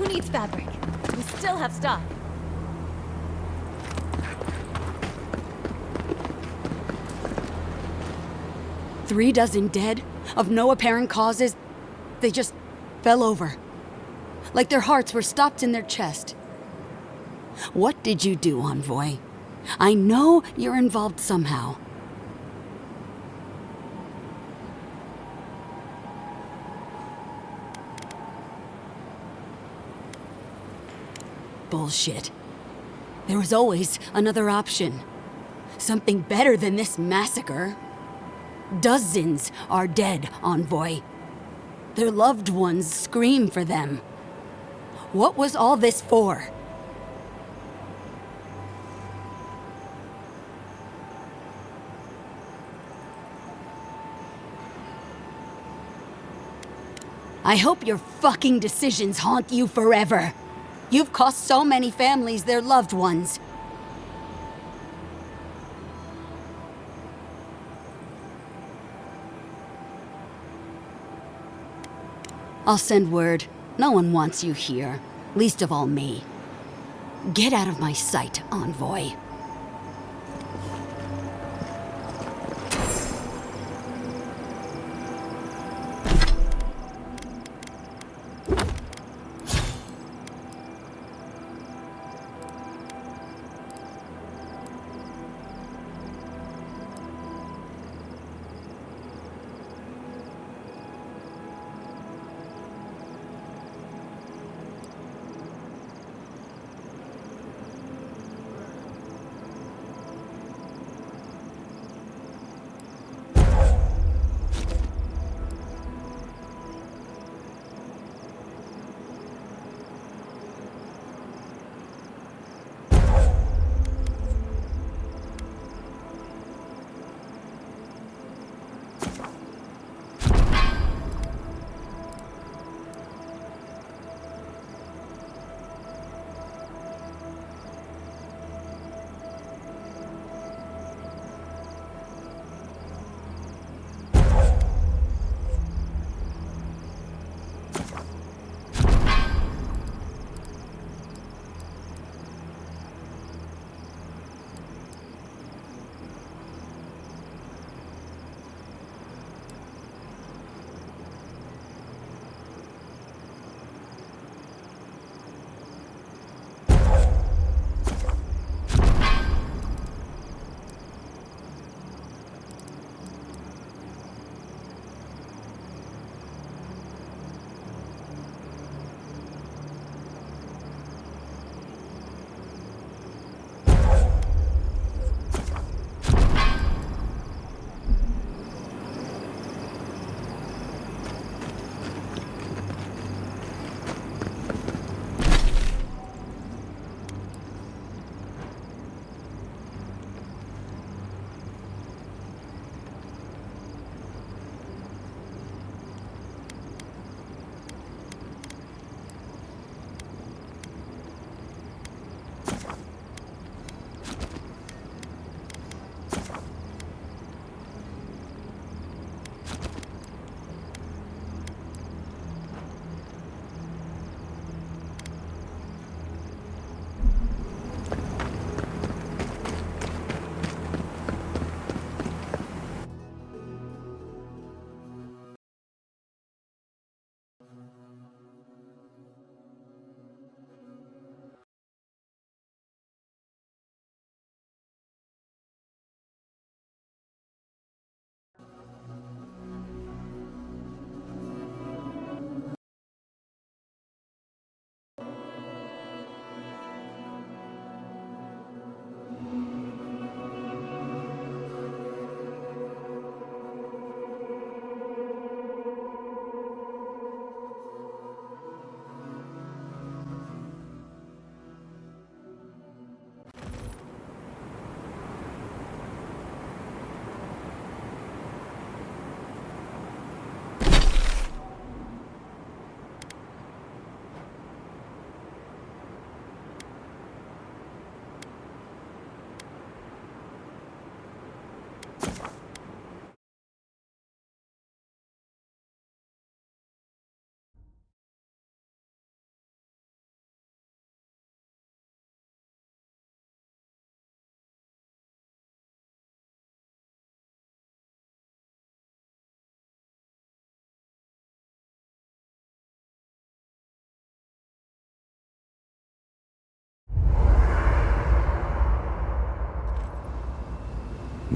Who needs fabric? We still have stock. Three dozen dead, of no apparent causes. They just fell over. Like their hearts were stopped in their chest. What did you do, Envoy? I know you're involved somehow. Bullshit. There was always another option. Something better than this massacre. Dozens are dead, Envoy. Their loved ones scream for them. What was all this for? I hope your fucking decisions haunt you forever. You've cost so many families their loved ones. I'll send word. No one wants you here, least of all me. Get out of my sight, Envoy.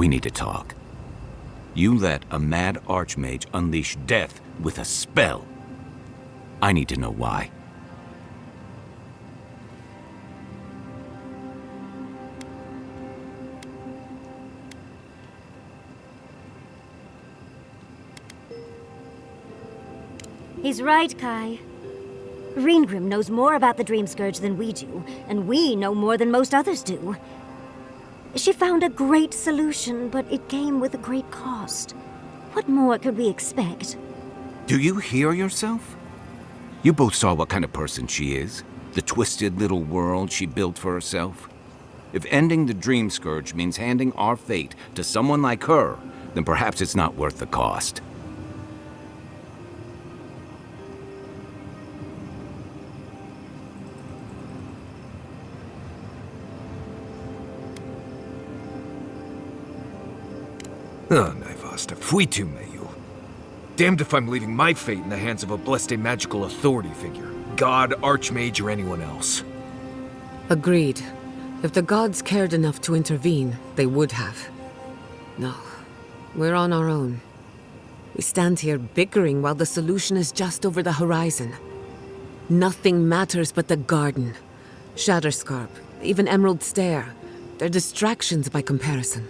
We need to talk. You let a mad archmage unleash death with a spell. I need to know why. He's right, Kai. Reengrim knows more about the Dream Scourge than we do, and we know more than most others do. She found a great solution, but it came with a great cost. What more could we expect? Do you hear yourself? You both saw what kind of person she is. The twisted little world she built for herself. If ending the Dream Scourge means handing our fate to someone like her, then perhaps it's not worth the cost. Oh, Naivasta, fuitu meyu. Damned if I'm leaving my fate in the hands of a blessed magical authority figure. God, Archmage, or anyone else. Agreed. If the gods cared enough to intervene, they would have. No, we're on our own. We stand here bickering while the solution is just over the horizon. Nothing matters but the garden. Shatterscarp, even Emerald Stair. They're distractions by comparison.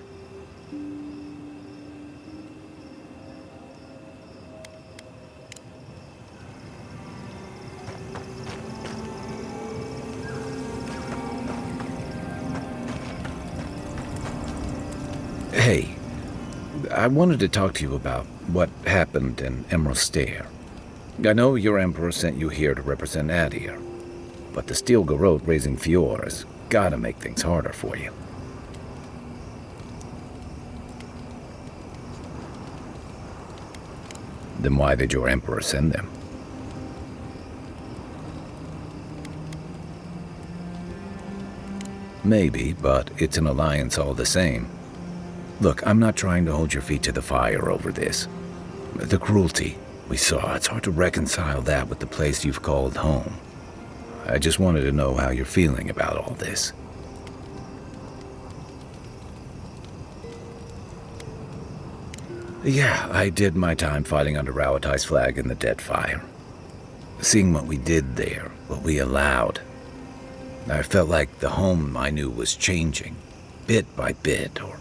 Hey, I wanted to talk to you about what happened in Emerald Stair. I know your Emperor sent you here to represent Adir, but the Steel Garrote raising Fior has gotta make things harder for you. Then why did your Emperor send them? Maybe, but it's an alliance all the same. Look, I'm not trying to hold your feet to the fire over this. The cruelty we saw, it's hard to reconcile that with the place you've called home. I just wanted to know how you're feeling about all this. Yeah, I did my time fighting under Rauatai's flag in the Deadfire. Seeing what we did there, what we allowed, I felt like the home I knew was changing, bit by bit, or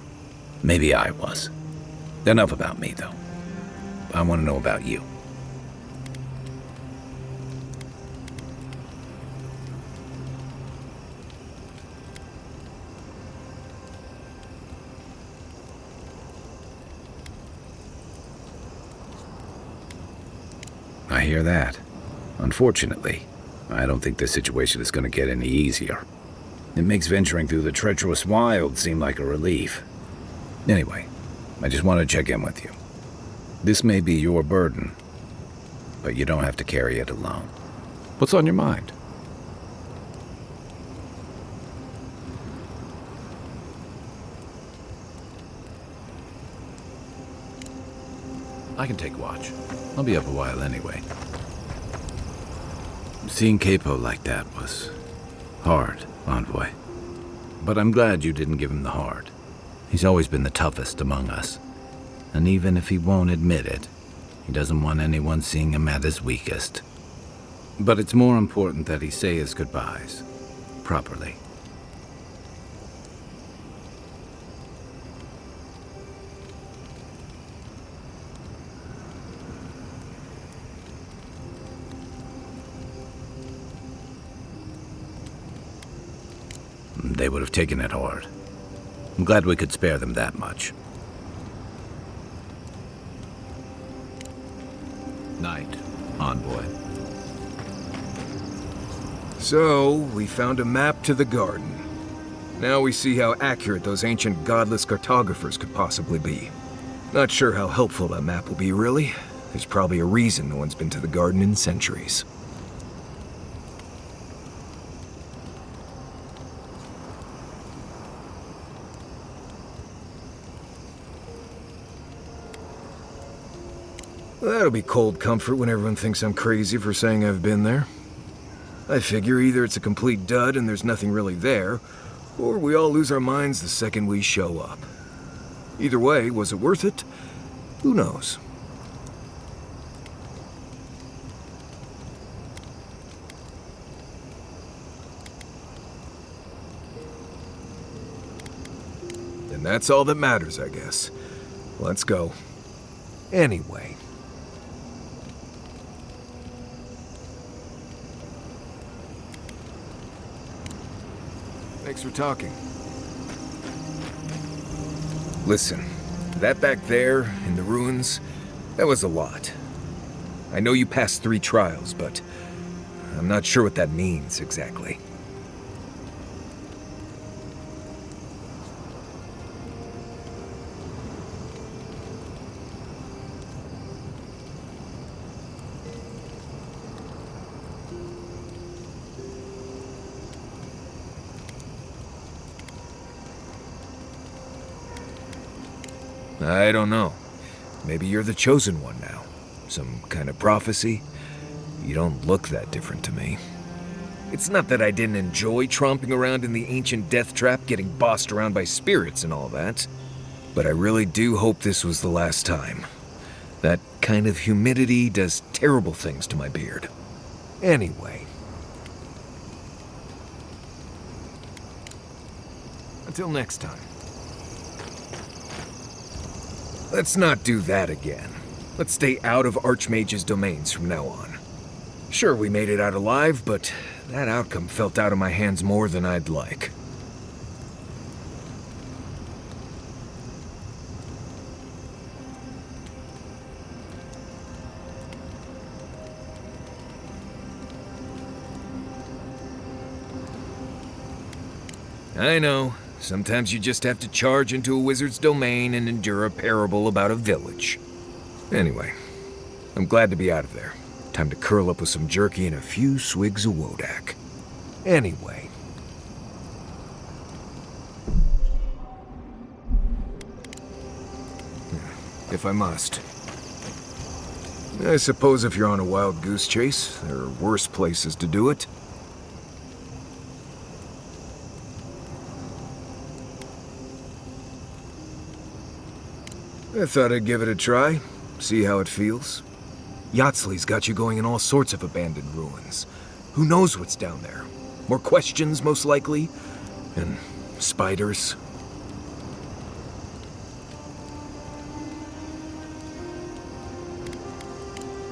maybe I was. Enough about me, though. I want to know about you. I hear that. Unfortunately, I don't think this situation is going to get any easier. It makes venturing through the treacherous wild seem like a relief. Anyway, I just want to check in with you. This may be your burden, but you don't have to carry it alone. What's on your mind? I can take watch. I'll be up a while anyway. Seeing Capo like that was hard, Envoy. But I'm glad you didn't give him the heart. He's always been the toughest among us. And even if he won't admit it, he doesn't want anyone seeing him at his weakest. But it's more important that he say his goodbyes properly. They would have taken it hard. I'm glad we could spare them that much. Night, Envoy. So, we found a map to the garden. Now we see how accurate those ancient godless cartographers could possibly be. Not sure how helpful that map will be, really. There's probably a reason no one's been to the garden in centuries. That'll be cold comfort when everyone thinks I'm crazy for saying I've been there. I figure either it's a complete dud and there's nothing really there, or we all lose our minds the second we show up. Either way, was it worth it? Who knows? And that's all that matters, I guess. Let's go. Anyway. Thanks for talking. Listen, that back there, in the ruins, that was a lot. I know you passed 3 trials, but I'm not sure what that means exactly. I don't know. Maybe you're the chosen one now. Some kind of prophecy? You don't look that different to me. It's not that I didn't enjoy tromping around in the ancient death trap, getting bossed around by spirits and all that. But I really do hope this was the last time. That kind of humidity does terrible things to my beard. Anyway. Until next time. Let's not do that again. Let's stay out of Archmage's domains from now on. Sure, we made it out alive, but that outcome felt out of my hands more than I'd like. I know. Sometimes you just have to charge into a wizard's domain and endure a parable about a village. Anyway, I'm glad to be out of there. Time to curl up with some jerky and a few swigs of Wodak. Anyway. If I must. I suppose if you're on a wild goose chase, there are worse places to do it. I thought I'd give it a try, see how it feels. Yatsley's got you going in all sorts of abandoned ruins. Who knows what's down there? More questions, most likely. And spiders.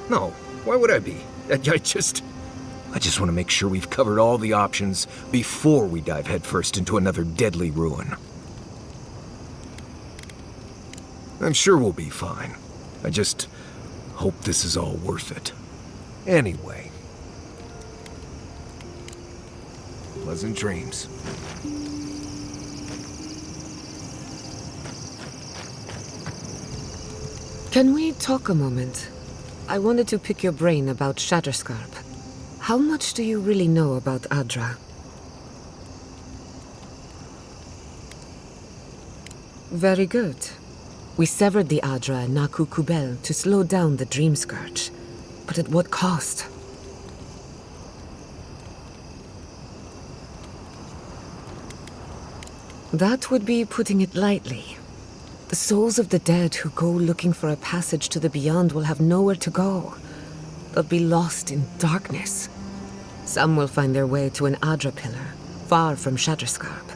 No, why would I be? I just want to make sure we've covered all the options before we dive headfirst into another deadly ruin. I'm sure we'll be fine. I just hope this is all worth it. Anyway. Pleasant dreams. Can we talk a moment? I wanted to pick your brain about Shatterscarp. How much do you really know about Adra? Very good. We severed the Adra and Naku Kubel to slow down the Dream Scourge. But at what cost? That would be putting it lightly. The souls of the dead who go looking for a passage to the beyond will have nowhere to go. They'll be lost in darkness. Some will find their way to an Adra pillar, far from Shatterscarp.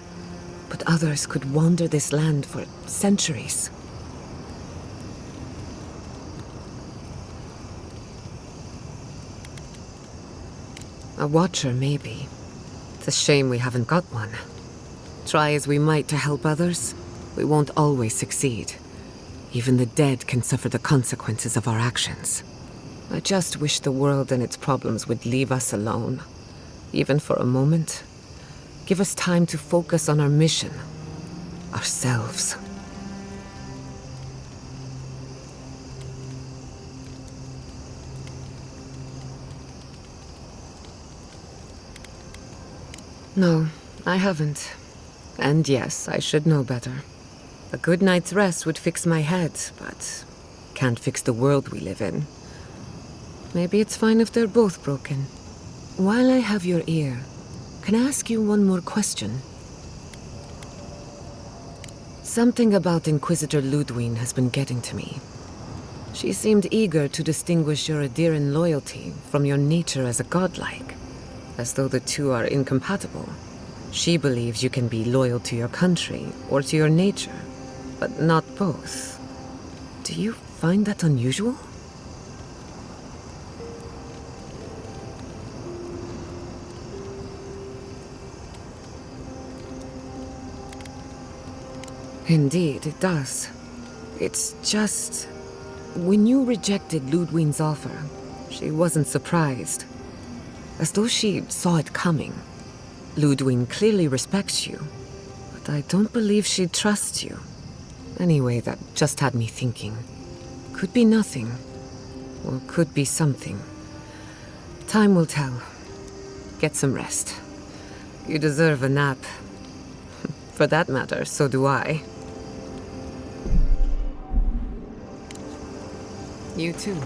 But others could wander this land for centuries. A watcher, maybe. It's a shame we haven't got one. Try as we might to help others, we won't always succeed. Even the dead can suffer the consequences of our actions. I just wish the world and its problems would leave us alone. Even for a moment. Give us time to focus on our mission. Ourselves. No, I haven't. And yes, I should know better. A good night's rest would fix my head, but can't fix the world we live in. Maybe it's fine if they're both broken. While I have your ear, can I ask you one more question? Something about Inquisitor Ludwig has been getting to me. She seemed eager to distinguish your Adiran loyalty from your nature as a godlike, as though the two are incompatible. She believes you can be loyal to your country or to your nature, but not both. Do you find that unusual? Indeed, it does. It's just... when you rejected Ludwig's offer, she wasn't surprised. As though she saw it coming. Ludwig clearly respects you, but I don't believe she trusts you. Anyway, that just had me thinking. Could be nothing, or could be something. Time will tell. Get some rest. You deserve a nap. For that matter, so do I. You too.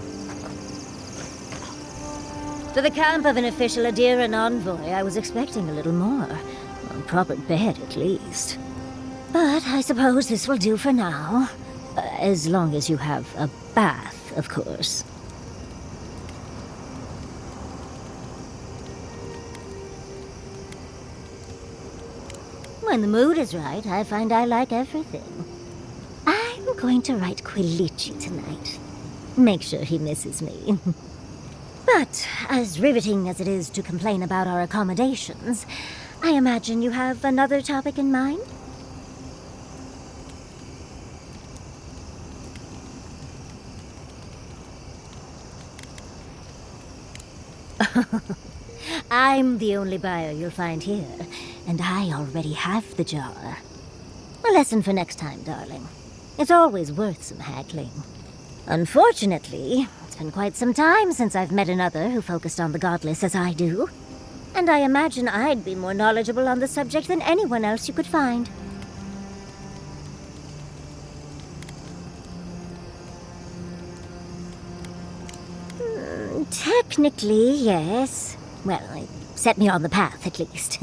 To the camp of an official Adiran envoy, I was expecting a little more. A proper bed, at least. But I suppose this will do for now. As long as you have a bath, of course. When the mood is right, I find I like everything. I'm going to write Quilici tonight. Make sure he misses me. But, as riveting as it is to complain about our accommodations, I imagine you have another topic in mind? I'm the only buyer you'll find here, and I already have the jar. A lesson for next time, darling. It's always worth some haggling. Unfortunately, it's been quite some time since I've met another who focused on the godless as I do. And I imagine I'd be more knowledgeable on the subject than anyone else you could find. Technically, yes. Well, it set me on the path, at least.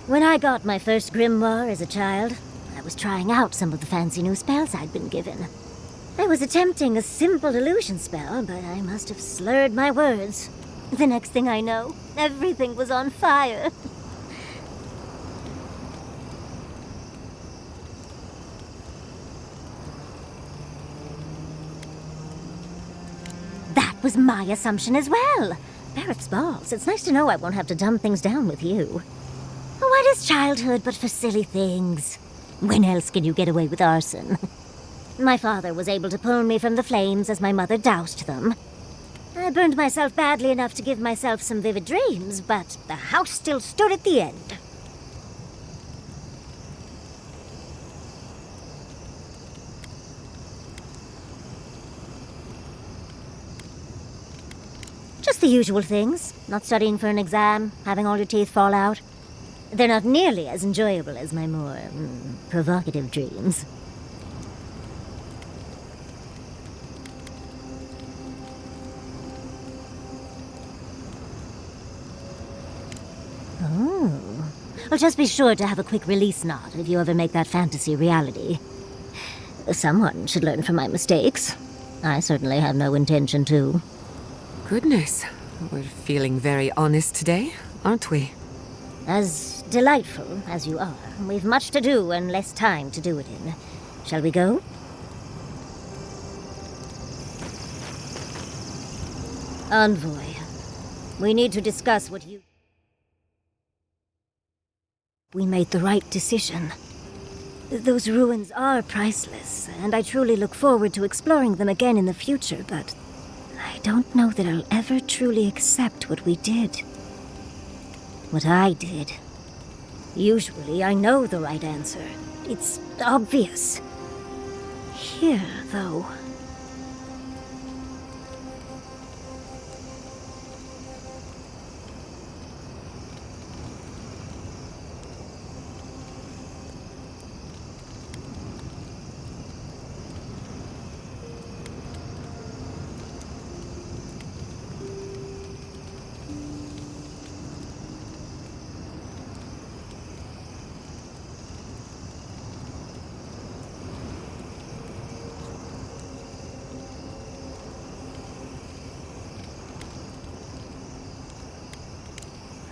When I got my first grimoire as a child, I was trying out some of the fancy new spells I'd been given. I was attempting a simple illusion spell, but I must have slurred my words. The next thing I know, everything was on fire. That was my assumption as well. Barrett's balls. It's nice to know I won't have to dumb things down with you. What is childhood but for silly things? When else can you get away with arson? My father was able to pull me from the flames as my mother doused them. I burned myself badly enough to give myself some vivid dreams, but the house still stood at the end. Just the usual things. Not studying for an exam, having all your teeth fall out. They're not nearly as enjoyable as my more provocative dreams. Oh. Well, just be sure to have a quick release knot if you ever make that fantasy reality. Someone should learn from my mistakes. I certainly have no intention to. Goodness, we're feeling very honest today, aren't we? As delightful as you are, we've much to do and less time to do it in. Shall we go? Envoy, we need to discuss what you... We made the right decision. Those ruins are priceless, and I truly look forward to exploring them again in the future, but I don't know that I'll ever truly accept what we did. What I did. Usually I know the right answer. It's obvious. Here, though...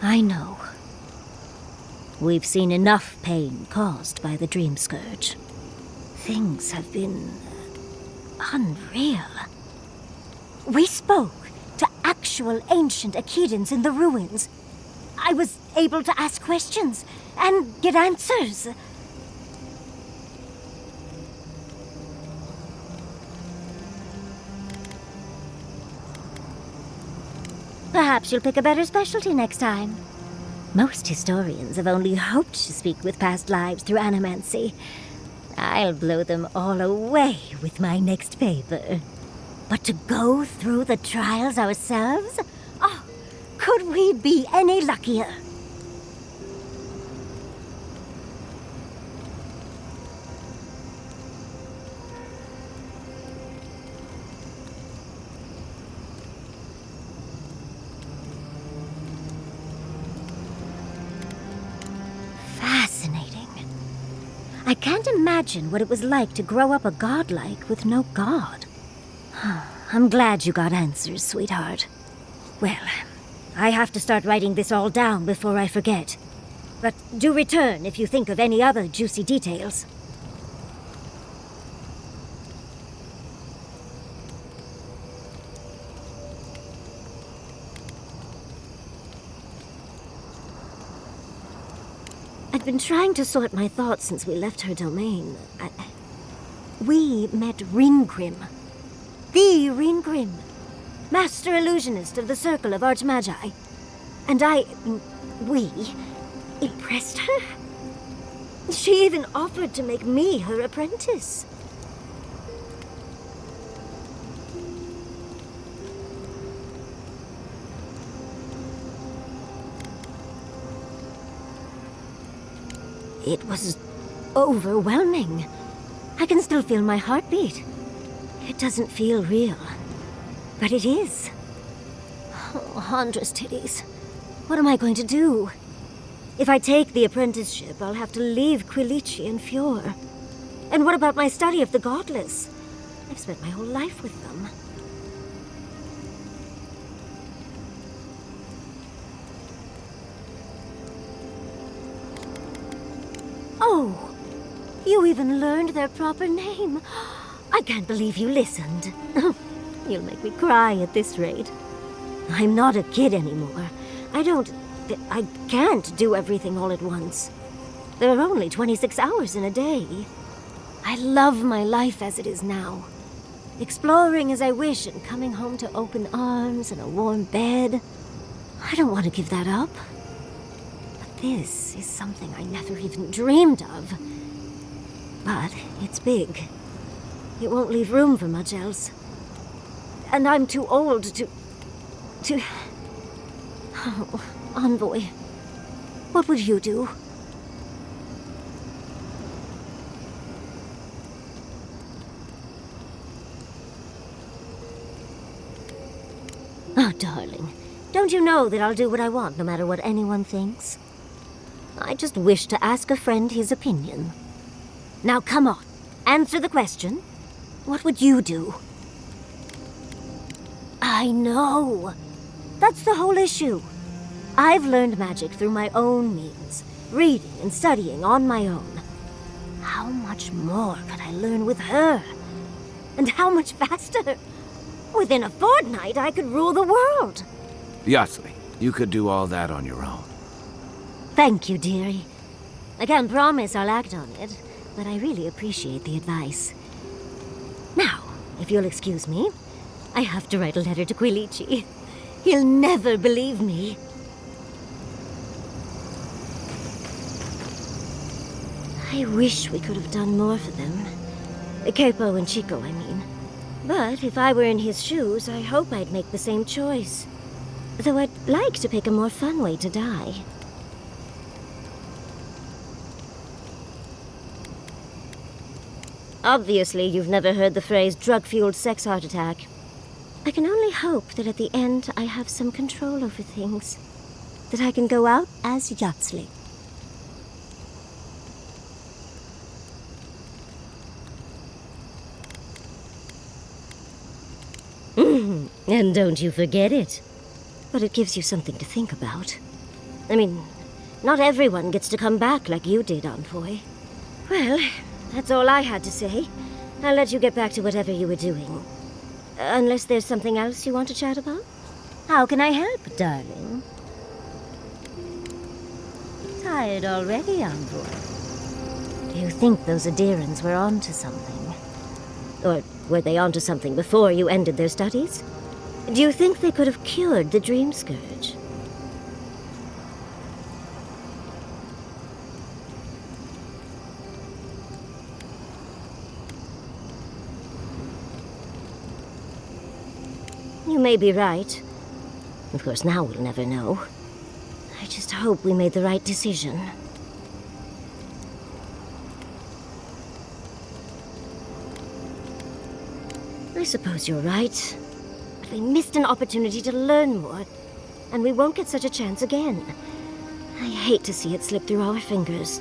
I know. We've seen enough pain caused by the Dream Scourge. Things have been unreal. We spoke to actual ancient Akedans in the ruins. I was able to ask questions and get answers. Perhaps you'll pick a better specialty next time. Most historians have only hoped to speak with past lives through animancy. I'll blow them all away with my next paper. But to go through the trials ourselves? Oh, could we be any luckier? Fascinating. I can't imagine what it was like to grow up a godlike with no god. I'm glad you got answers, sweetheart. Well, I have to start writing this all down before I forget. But do return if you think of any other juicy details. I've been trying to sort my thoughts since we left her domain. We met Ringrim. The Ringrim. Master illusionist of the Circle of Archmagi. And we impressed her. She even offered to make me her apprentice. It was overwhelming. I can still feel my heartbeat. It doesn't feel real, but it is. Oh, Andra's titties. What am I going to do? If I take the apprenticeship, I'll have to leave Quilici and Fjord. And what about my study of the godless? I've spent my whole life with them. Oh, you even learned their proper name. I can't believe you listened. You'll make me cry at this rate. I'm not a kid anymore. I can't do everything all at once. There are only 26 hours in a day. I love my life as it is now. Exploring as I wish and coming home to open arms and a warm bed. I don't want to give that up. But this is something I never even dreamed of. But it's big. It won't leave room for much else. And I'm too old to... Oh, Envoy, what would you do? Oh, darling, don't you know that I'll do what I want no matter what anyone thinks? I just wish to ask a friend his opinion. Now come on, answer the question. What would you do? I know. That's the whole issue. I've learned magic through my own means, reading and studying on my own. How much more could I learn with her? And how much faster? Within a fortnight, I could rule the world. Yatsli, you could do all that on your own. Thank you, dearie. I can't promise I'll act on it, but I really appreciate the advice. Now, if you'll excuse me, I have to write a letter to Quilici. He'll never believe me. I wish we could have done more for them. Capo and Chico, I mean. But if I were in his shoes, I hope I'd make the same choice. Though I'd like to pick a more fun way to die. Obviously, you've never heard the phrase drug-fueled sex heart attack. I can only hope that at the end I have some control over things. That I can go out as Yatsli. And don't you forget it. But it gives you something to think about. I mean, not everyone gets to come back like you did, Envoy. Well, that's all I had to say. I'll let you get back to whatever you were doing. Unless there's something else you want to chat about? How can I help, darling? Tired already, Envoy? Do you think those Adirans were onto something? Or were they onto something before you ended their studies? Do you think they could have cured the Dream Scourge? You may be right. Of course, now we'll never know. I just hope we made the right decision. I suppose you're right. But we missed an opportunity to learn more, and we won't get such a chance again. I hate to see it slip through our fingers.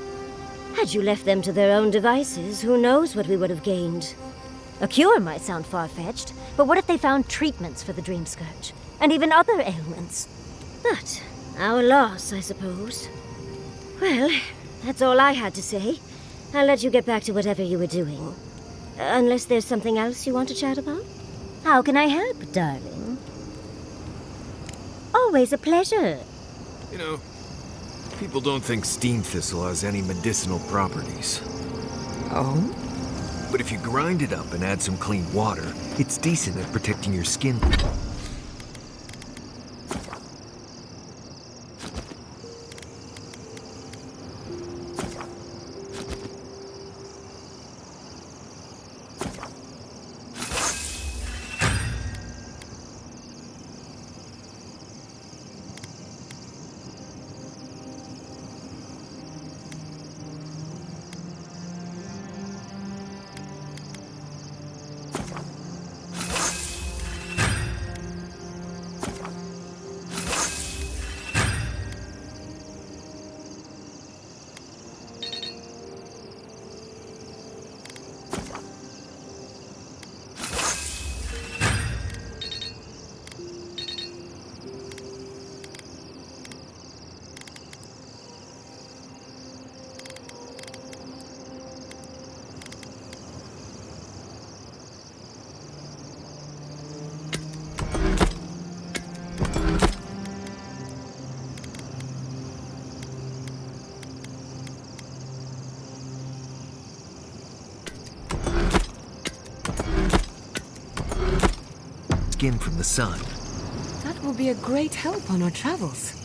Had you left them to their own devices, who knows what we would have gained. A cure might sound far-fetched, but what if they found treatments for the Dream Scourge? And even other ailments? But our loss, I suppose. Well, that's all I had to say. I'll let you get back to whatever you were doing. Unless there's something else you want to chat about? How can I help, darling? Always a pleasure. You know, people don't think steam thistle has any medicinal properties. Oh? But if you grind it up and add some clean water, it's decent at protecting your skin. Skin from the sun. That will be a great help on our travels.